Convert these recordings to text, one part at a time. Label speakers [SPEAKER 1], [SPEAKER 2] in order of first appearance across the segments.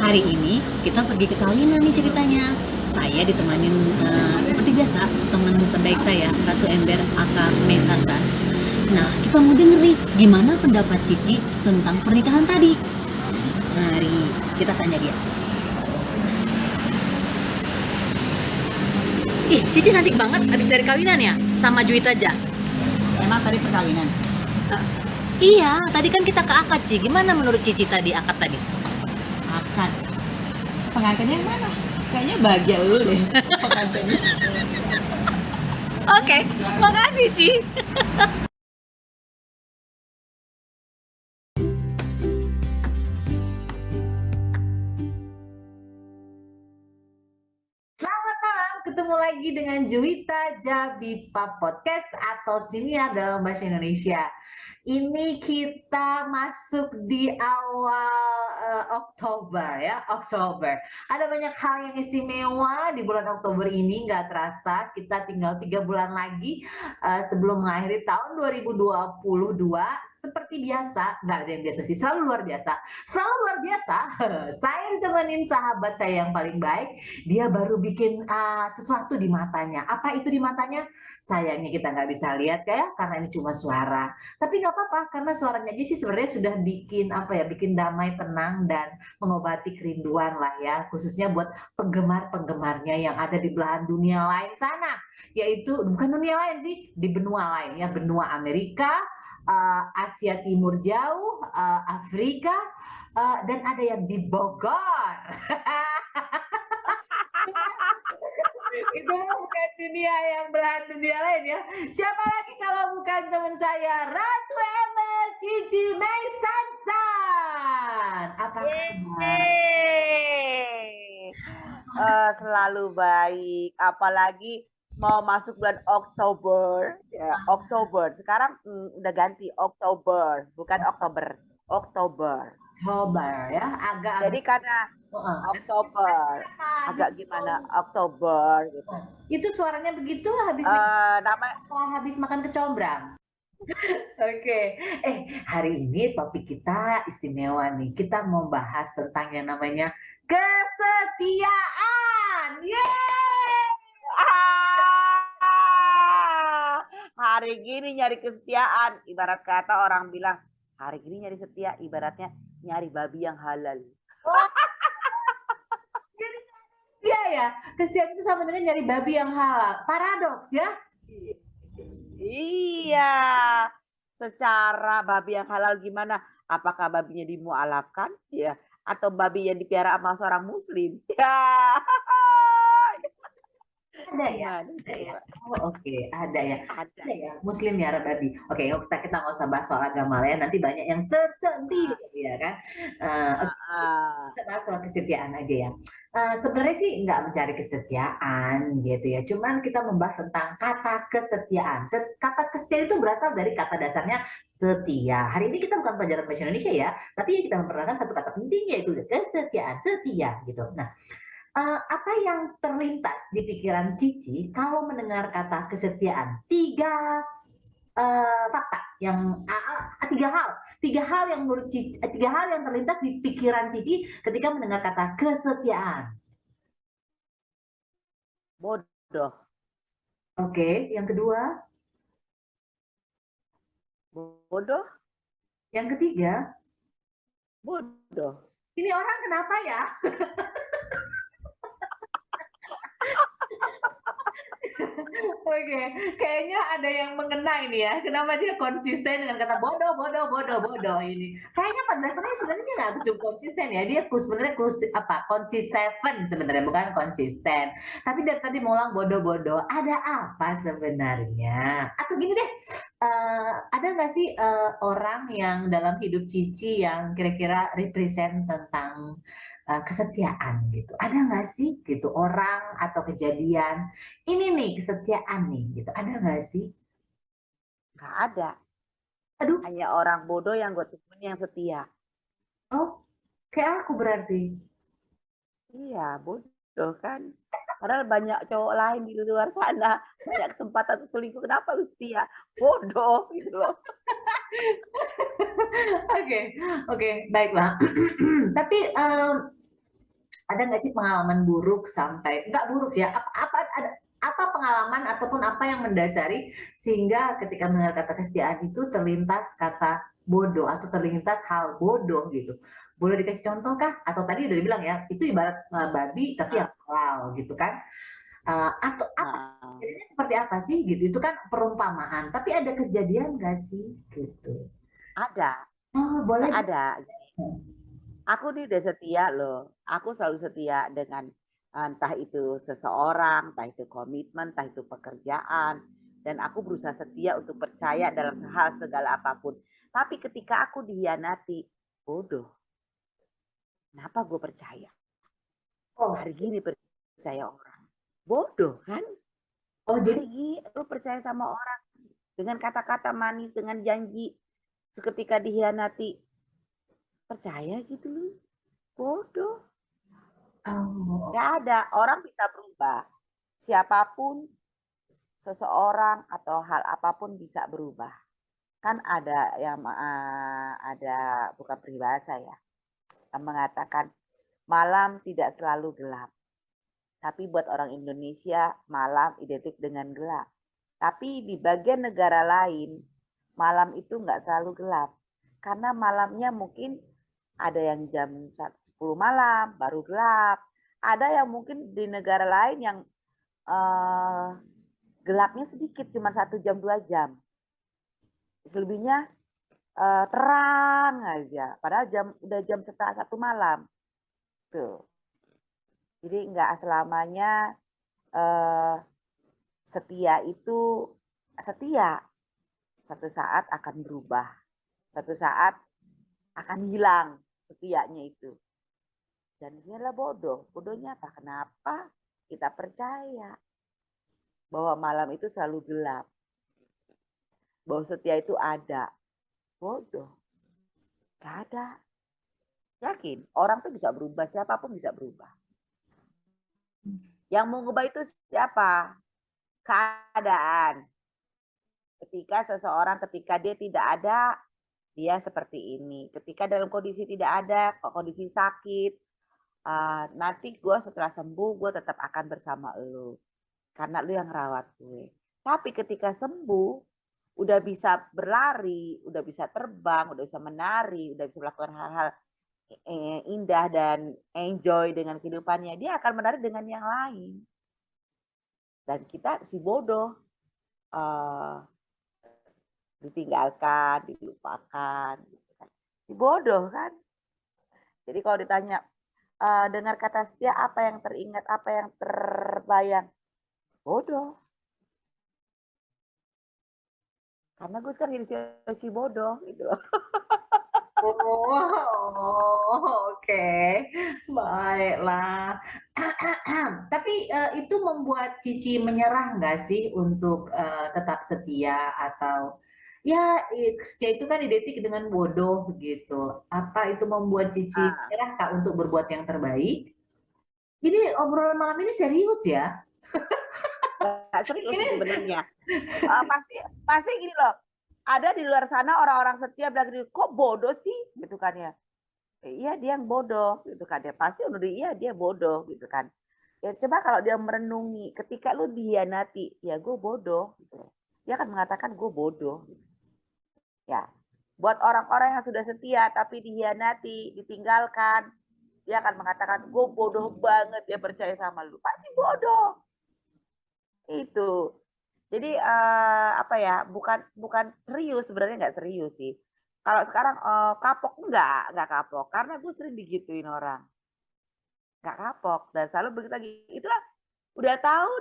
[SPEAKER 1] Hari ini kita pergi ke kawinan nih ceritanya. Saya ditemanin seperti biasa teman terbaik saya, Ratu Ember aka Mesansan. Nah, kita mau denger nih gimana pendapat Cici tentang pernikahan tadi. Mari kita tanya dia. Ih, Cici cantik banget habis dari kawinan ya? Sama Juwita aja.
[SPEAKER 2] Emang tadi perkawinan?
[SPEAKER 1] Iya, tadi kan kita ke akad, Ci. Gimana menurut Cici tadi akad tadi?
[SPEAKER 2] Akad. Pengantinnya yang mana? Kayaknya bahagia lu deh pengantinnya.
[SPEAKER 1] Oke, makasih Ci.
[SPEAKER 3] Selamat malam, ketemu lagi dengan Juwita Jabipa Podcast atau Siniar dalam bahasa Indonesia. Ini kita masuk di awal Oktober ya, Oktober. Ada banyak hal yang istimewa di bulan Oktober ini, nggak terasa kita tinggal 3 bulan lagi sebelum mengakhiri tahun 2022. Seperti biasa, nggak ada yang biasa sih, selalu luar biasa. Selalu luar biasa, saya ditemenin sahabat saya yang paling baik. Dia baru bikin sesuatu di matanya. Apa itu di matanya? Sayangnya kita nggak bisa lihat ya, karena ini cuma suara. Tapi nggak apa-apa, karena suaranya aja sih sebenarnya sudah bikin bikin damai, tenang dan mengobati kerinduan lah ya, khususnya buat penggemar-penggemarnya yang ada di belahan dunia lain sana, yaitu bukan dunia lain sih, di benua lain ya, benua Amerika, Asia Timur jauh, Afrika, dan ada yang di Bogor. Itu bukan dunia yang belahan dunia lain ya. Siapa lagi kalau bukan teman saya, Ratu Emel Cici Mesansan. Apa kabar?
[SPEAKER 4] Selalu baik, apalagi mau masuk bulan Oktober ya. Oktober sekarang udah ganti Oktober, bukan Oktober, Oktober.
[SPEAKER 3] Oktober ya, agak
[SPEAKER 4] Jadi karena Oktober agak gimana Oktober gitu.
[SPEAKER 3] Itu suaranya begitu
[SPEAKER 4] Nama
[SPEAKER 3] habis makan kecombrang. Oke, hari ini topik kita istimewa nih. Kita mau bahas tentang yang namanya kesetiaan. Yeay!
[SPEAKER 4] hari gini nyari kesetiaan, ibarat kata orang bilang hari gini nyari setia, ibaratnya nyari babi yang halal.
[SPEAKER 3] Iya ya, kesetiaan itu sama dengan nyari babi yang halal. Paradoks ya.
[SPEAKER 4] Iya, secara babi yang halal gimana? Apakah babinya dimualafkan ya, atau babi yang dipiara sama seorang muslim? Ya.
[SPEAKER 3] Ada ya, ada ya. Oh, oke, ada ya. Ada ya, Muslim ya babi. Oke, kita nggak usah bahas soal agama lah ya. Nanti banyak yang tersentil, ya kan? Kita bahas soal kesetiaan aja ya. Sebenarnya sih nggak mencari kesetiaan gitu ya. Cuman kita membahas tentang kata kesetiaan. Kata kesetiaan itu berasal dari kata dasarnya setia. Hari ini kita bukan pelajaran bahasa Indonesia ya, tapi kita memperkenalkan satu kata penting yaitu kesetiaan, setia gitu. Nah, apa yang terlintas di pikiran Cici kalau mendengar kata kesetiaan? Fakta yang tiga hal yang menurut Cici, tiga hal yang terlintas di pikiran Cici ketika mendengar kata kesetiaan.
[SPEAKER 4] Bodoh.
[SPEAKER 3] Oke, yang kedua?
[SPEAKER 4] Bodoh.
[SPEAKER 3] Yang ketiga?
[SPEAKER 4] Bodoh.
[SPEAKER 3] Ini orang kenapa ya? Oke, kayaknya ada yang mengena ini ya. Kenapa dia konsisten dengan kata bodoh, bodoh, bodoh, bodoh ini? Kayaknya pada dasarnya sebenarnya nggak cukup konsisten ya. Dia sebenarnya konsisten sebenarnya, bukan konsisten. Tapi dari tadi mengulang bodoh, bodoh. Ada apa sebenarnya? Atau gini deh, ada nggak sih orang yang dalam hidup Cici yang kira-kira represent tentang kesetiaan gitu? Ada nggak sih gitu orang atau kejadian ini nih kesetiaan nih gitu, ada nggak sih?
[SPEAKER 4] Nggak ada.
[SPEAKER 3] Aduh,
[SPEAKER 4] Hanya orang bodoh yang gue temuin yang setia.
[SPEAKER 3] oh kayak aku berarti.
[SPEAKER 4] Iya, bodoh kan. Padahal banyak cowok lain di luar sana, banyak kesempatan untuk selingkuh. Kenapa lu setia? Bodoh gitu loh.
[SPEAKER 3] Oke, baiklah. Tapi ada nggak sih pengalaman buruk sampai nggak buruk ya? Apa pengalaman ataupun apa yang mendasari sehingga ketika mendengar kata kesetiaan itu terlintas kata bodoh atau terlintas hal bodoh gitu? Boleh dikasih contoh kah? Atau tadi udah dibilang ya, itu ibarat babi tapi yang
[SPEAKER 4] Ah,
[SPEAKER 3] halal gitu kan? Atau apa?
[SPEAKER 4] ah.
[SPEAKER 3] Kejadiannya seperti apa sih gitu? Itu kan perumpamaan. Tapi ada kejadian nggak sih gitu?
[SPEAKER 4] Ada,
[SPEAKER 3] Oh, boleh.
[SPEAKER 4] ada. Aku nih udah setia loh. Aku selalu setia dengan entah itu seseorang, entah itu komitmen, entah itu pekerjaan. Dan aku berusaha setia untuk percaya dalam hal segala apapun. Tapi ketika aku dihianati, bodoh. Kenapa gue percaya?
[SPEAKER 3] Oh,
[SPEAKER 4] Hari gini percaya orang. Bodoh kan?
[SPEAKER 3] oh
[SPEAKER 4] Hari
[SPEAKER 3] jadi
[SPEAKER 4] gini lu percaya sama orang dengan kata-kata manis, dengan janji. Seketika dihianati, percaya gitu lu. Bodoh.
[SPEAKER 3] oh,
[SPEAKER 4] Gak ada. Orang bisa berubah. Siapapun, seseorang atau hal apapun bisa berubah. Kan ada yang ada bukan peribahasa ya, yang mengatakan malam tidak selalu gelap. Tapi buat orang Indonesia, malam identik dengan gelap. Tapi di bagian negara lain, malam itu nggak selalu gelap. Karena malamnya mungkin ada yang jam 10 malam baru gelap. Ada yang mungkin di negara lain yang eh, gelapnya sedikit, cuma 1 jam 2 jam. Selebihnya terang aja. Padahal udah jam setengah 1 malam. Tuh. Jadi nggak selamanya eh, setia itu setia. Satu saat akan berubah. Satu saat akan hilang setianya itu. Dan di sini adalah bodoh. Bodohnya apa? Kenapa kita percaya bahwa malam itu selalu gelap? Bahwa setia itu ada. Bodoh. Gak ada. Yakin, orang tuh bisa berubah, siapapun bisa berubah. Yang mau ngubah itu siapa? Keadaan. Ketika dia tidak ada, dia seperti ini. Ketika dalam kondisi tidak ada, kondisi sakit, nanti gue setelah sembuh, gue tetap akan bersama lu. Karena lu yang rawat gue. Tapi ketika sembuh, udah bisa berlari, udah bisa terbang, udah bisa menari, udah bisa melakukan hal-hal indah dan enjoy dengan kehidupannya, dia akan menari dengan yang lain. Dan kita si bodoh ditinggalkan, dilupakan, gitu kan. Si bodoh kan. Jadi kalau ditanya dengar kata setia apa yang teringat, apa yang terbayang, bodoh. Karena gue sekarang jadi si bodoh gitu loh.
[SPEAKER 3] oke. Baiklah. Tapi itu membuat Cici menyerah nggak sih untuk tetap setia atau ya setia itu kan identik dengan bodoh gitu. Apa itu membuat Cici
[SPEAKER 4] Ah,
[SPEAKER 3] menyerah Kak untuk berbuat yang terbaik? Ini obrolan malam ini serius ya?
[SPEAKER 4] gak serius
[SPEAKER 3] Ini
[SPEAKER 4] sih sebenarnya. Pasti pasti gini loh. Ada di luar sana orang-orang setia bilang gini, kok bodoh sih gitu kan ya. Iya dia yang bodoh gitu kan ya. Pasti udah iya dia bodoh gitu kan. Ya coba kalau dia merenungi ketika lu dihianati, ya gue bodoh gitu. Dia akan mengatakan gue bodoh. Ya. Buat orang-orang yang sudah setia tapi dihianati, ditinggalkan, dia akan mengatakan gue bodoh banget ya percaya sama lu. Pasti bodoh. Itu. Jadi apa ya? Bukan bukan serius sebenarnya nggak serius sih. Kalau sekarang kapok enggak kapok karena gue sering digituin orang. Nggak kapok dan selalu begitu lagi. Itulah udah tahu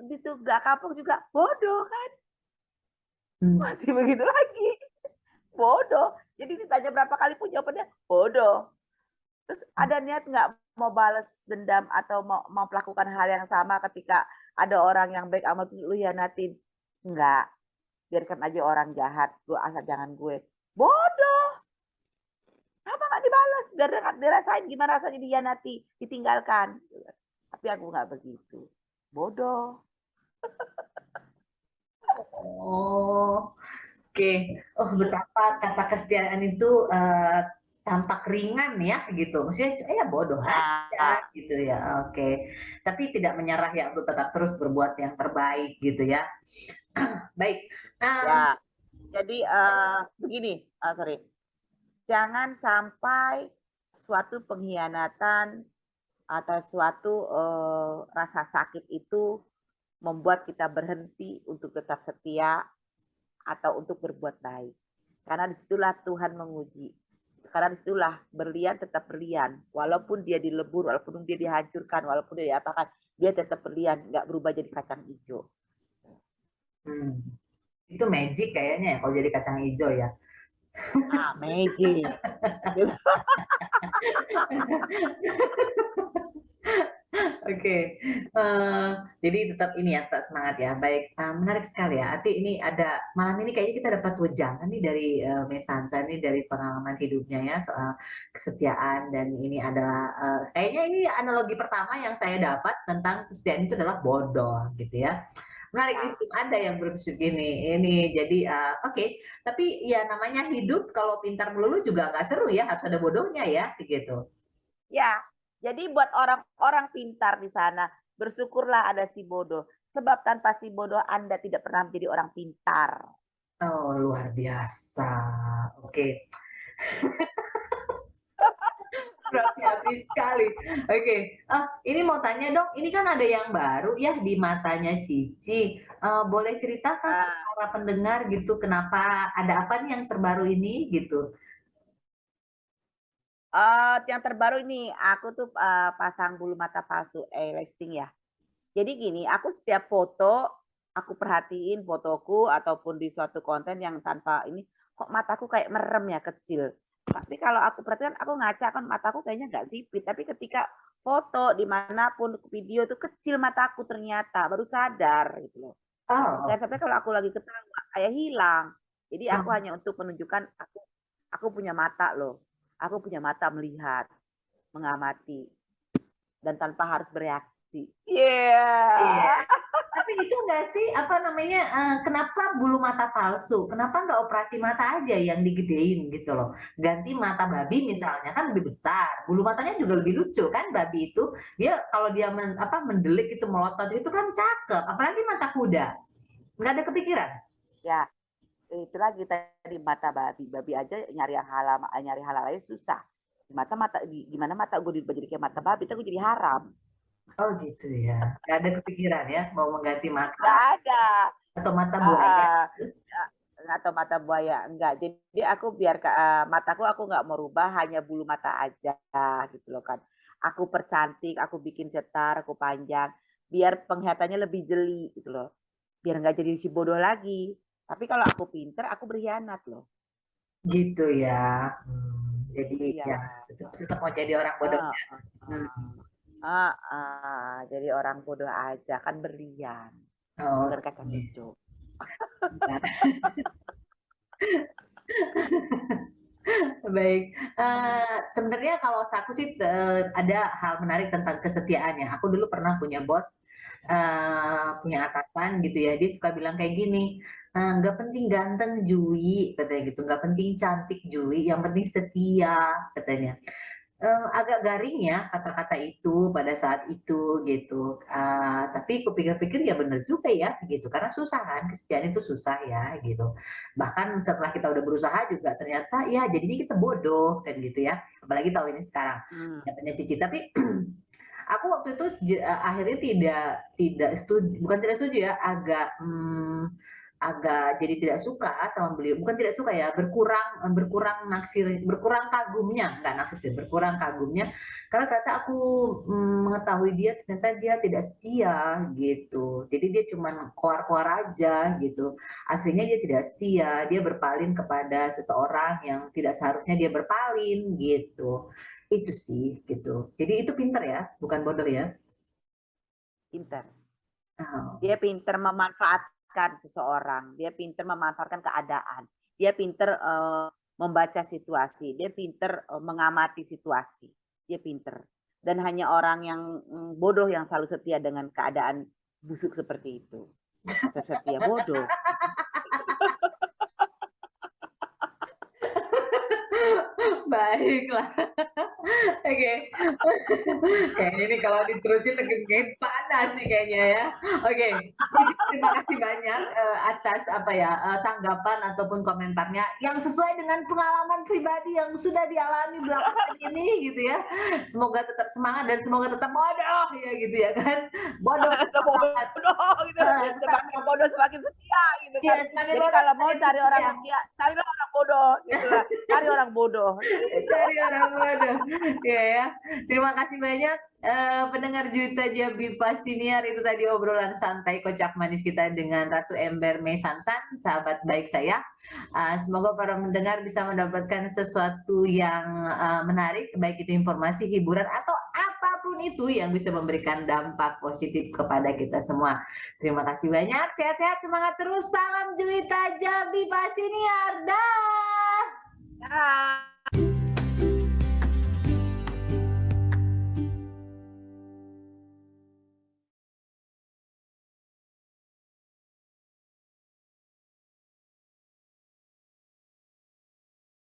[SPEAKER 4] gitu nggak kapok juga bodoh kan
[SPEAKER 3] Hmm.
[SPEAKER 4] masih begitu lagi bodoh. Jadi ditanya berapa kali pun jawabannya bodoh. Terus ada niat nggak mau balas dendam atau mau melakukan hal yang sama ketika ada orang yang baik amal terus lu hianatin? Enggak. Biarkan aja orang jahat, gue asal jangan gue. Bodoh. Kenapa nggak dibalas? Biar dirasain gimana rasanya dihianati, ditinggalkan. Tapi aku nggak begitu. Bodoh.
[SPEAKER 3] Oh, oke. Oh, betapa kata kesetiaan itu tampak ringan ya gitu. Maksudnya ya bodoh aja
[SPEAKER 4] Ya,
[SPEAKER 3] gitu ya. Oke. Tapi tidak menyerah ya untuk tetap terus berbuat yang terbaik gitu ya. Baik. Em,
[SPEAKER 4] ya. Jadi begini, sorry. Jangan sampai suatu pengkhianatan atau suatu rasa sakit itu membuat kita berhenti untuk tetap setia atau untuk berbuat baik. Karena disitulah Tuhan menguji. Karena disitulah berlian tetap berlian. Walaupun dia dilebur, walaupun dia dihancurkan, walaupun dia diapakan, dia tetap berlian, nggak berubah jadi kacang hijau.
[SPEAKER 3] hmm, itu magic kayaknya ya kalau jadi kacang hijau ya.
[SPEAKER 4] Ah, magic.
[SPEAKER 3] Oke, jadi tetap ini ya, tetap semangat ya. Baik, menarik sekali ya. Ati ini ada malam ini kayaknya kita dapat wejangan nih dari Mesansa nih dari pengalaman hidupnya ya soal kesetiaan dan ini adalah kayaknya ini analogi pertama yang saya dapat tentang kesetiaan itu adalah bodoh gitu ya. Menarik nih
[SPEAKER 4] Ya,
[SPEAKER 3] belum ada yang berpikir gini. Ini jadi oke. Tapi ya namanya hidup kalau pintar melulu juga nggak seru ya, harus ada bodohnya ya gitu.
[SPEAKER 4] ya. Jadi buat orang-orang pintar di sana, bersyukurlah ada si bodoh. Sebab tanpa si bodoh Anda tidak pernah menjadi orang pintar.
[SPEAKER 3] Oh, luar biasa. Oke, berhati-hati sekali. Oke, ini mau tanya dong, ini kan ada yang baru ya di matanya Cici. Boleh ceritakan ke
[SPEAKER 4] Ah,
[SPEAKER 3] para pendengar gitu, kenapa ada apa nih yang terbaru ini gitu?
[SPEAKER 4] yang terbaru ini aku tuh pasang bulu mata palsu, listing ya. Jadi gini, aku setiap foto, aku perhatiin fotoku ataupun di suatu konten yang tanpa ini, kok mataku kayak merem ya, kecil. Tapi kalau aku perhatikan, aku ngaca kan mataku kayaknya nggak sipit. Tapi ketika foto dimanapun video tuh kecil mataku ternyata, baru sadar gitu loh.
[SPEAKER 3] Oh,
[SPEAKER 4] Sampai kalau aku lagi ketawa kayak hilang. Jadi aku
[SPEAKER 3] oh,
[SPEAKER 4] hanya untuk menunjukkan aku punya mata loh. Aku punya mata melihat, mengamati dan tanpa harus bereaksi.
[SPEAKER 3] iya.
[SPEAKER 4] Yeah.
[SPEAKER 3] Tapi itu enggak sih, apa namanya, kenapa bulu mata palsu? Kenapa nggak operasi mata aja yang digedein gitu loh? Ganti mata babi misalnya, kan lebih besar. Bulu matanya juga lebih lucu kan babi itu. Dia kalau dia mendelik itu melotot itu kan cakep. Apalagi mata kuda. Nggak ada kepikiran.
[SPEAKER 4] Ya, itu lagi tadi mata babi. Babi aja nyari halal aja susah. Gimana mata gue diubah jadi kayak mata babi, itu gue jadi haram.
[SPEAKER 3] Oh gitu ya. Nggak ada kepikiran ya mau mengganti mata
[SPEAKER 4] Gak ada.
[SPEAKER 3] atau mata buaya.
[SPEAKER 4] Uh, atau mata buaya enggak. Jadi aku biar mataku aku nggak mau rubah, hanya bulu mata aja gitu loh kan. Aku percantik, aku bikin cetar, aku panjang, biar penglihatannya lebih jeli gitu loh. Biar nggak jadi si bodoh lagi. Tapi kalau aku pinter, aku berkhianat loh.
[SPEAKER 3] Gitu ya. Jadi
[SPEAKER 4] Iya.
[SPEAKER 3] ya tetap mau jadi orang bodoh.
[SPEAKER 4] Ah,
[SPEAKER 3] Hmm.
[SPEAKER 4] jadi orang bodoh aja kan berlian, bukan kacang
[SPEAKER 3] Oke.
[SPEAKER 4] hijau.
[SPEAKER 3] Baik, sebenarnya kalau aku sih ada hal menarik tentang kesetiaan ya. Aku dulu pernah punya bos, punya atasan gitu ya. Dia suka bilang kayak gini, nggak penting ganteng Jui, katanya gitu. Nggak penting cantik Jui, yang penting setia, katanya. Agak garing ya kata-kata itu pada saat itu gitu, tapi kupikir-pikir ya bener juga ya gitu, karena susah kan, kesetiaan itu susah ya gitu. Bahkan setelah kita udah berusaha juga ternyata ya jadinya kita bodoh kan gitu ya, apalagi tahu ini sekarang
[SPEAKER 4] Hmm.
[SPEAKER 3] dapatnya Cici. Tapi aku waktu itu akhirnya tidak setuju, bukan tidak setuju ya, agak jadi tidak suka sama beliau, bukan tidak suka ya, berkurang naksir, berkurang kagumnya, nggak naksir, berkurang kagumnya karena ternyata aku mengetahui dia ternyata dia tidak setia gitu. Jadi dia cuma koar-koar aja gitu. Aslinya dia tidak setia, dia berpaling kepada seseorang yang tidak seharusnya dia berpaling gitu. Itu sih gitu. Jadi itu pinter ya, bukan bodoh ya.
[SPEAKER 4] Pinter.
[SPEAKER 3] Oh,
[SPEAKER 4] Dia pinter memanfaatkan seseorang, dia pinter memanfaatkan keadaan, dia pinter membaca situasi, dia pinter mengamati situasi, dia pinter. Dan hanya orang yang bodoh yang selalu setia dengan keadaan busuk seperti itu. Tetap setia bodoh.
[SPEAKER 3] Baiklah. Oke. Kayaknya ini kalau diterusin makin panas nih kayaknya ya. Oke. Jadi terima kasih banyak atas apa ya tanggapan ataupun komentarnya yang sesuai dengan pengalaman pribadi yang sudah dialami belakangan ini gitu ya. Semoga tetap semangat dan semoga tetap bodoh ya gitu ya kan. Bodoh
[SPEAKER 4] Tetap
[SPEAKER 3] semangat.
[SPEAKER 4] bodoh gitu. Semakin bodoh semakin setia gitu
[SPEAKER 3] Iya,
[SPEAKER 4] kan.
[SPEAKER 3] semakin
[SPEAKER 4] Jadi
[SPEAKER 3] bodoh
[SPEAKER 4] kalau mau
[SPEAKER 3] semakin
[SPEAKER 4] cari orang
[SPEAKER 3] setia.
[SPEAKER 4] setia, carilah orang bodoh gitu lah. Cari orang bodoh.
[SPEAKER 3] Cari orang bodoh. Ya ya. Terima kasih banyak pendengar Juwita Jabipa Siniar, itu tadi obrolan santai kocak manis kita dengan Ratu Ember Mesansan, sahabat baik saya. Semoga para mendengar bisa mendapatkan sesuatu yang menarik, baik itu informasi, hiburan, atau apapun itu yang bisa memberikan dampak positif kepada kita semua. Terima kasih banyak, sehat-sehat, semangat terus, salam Juwita Jabipa Siniar, dah.
[SPEAKER 4] Nah.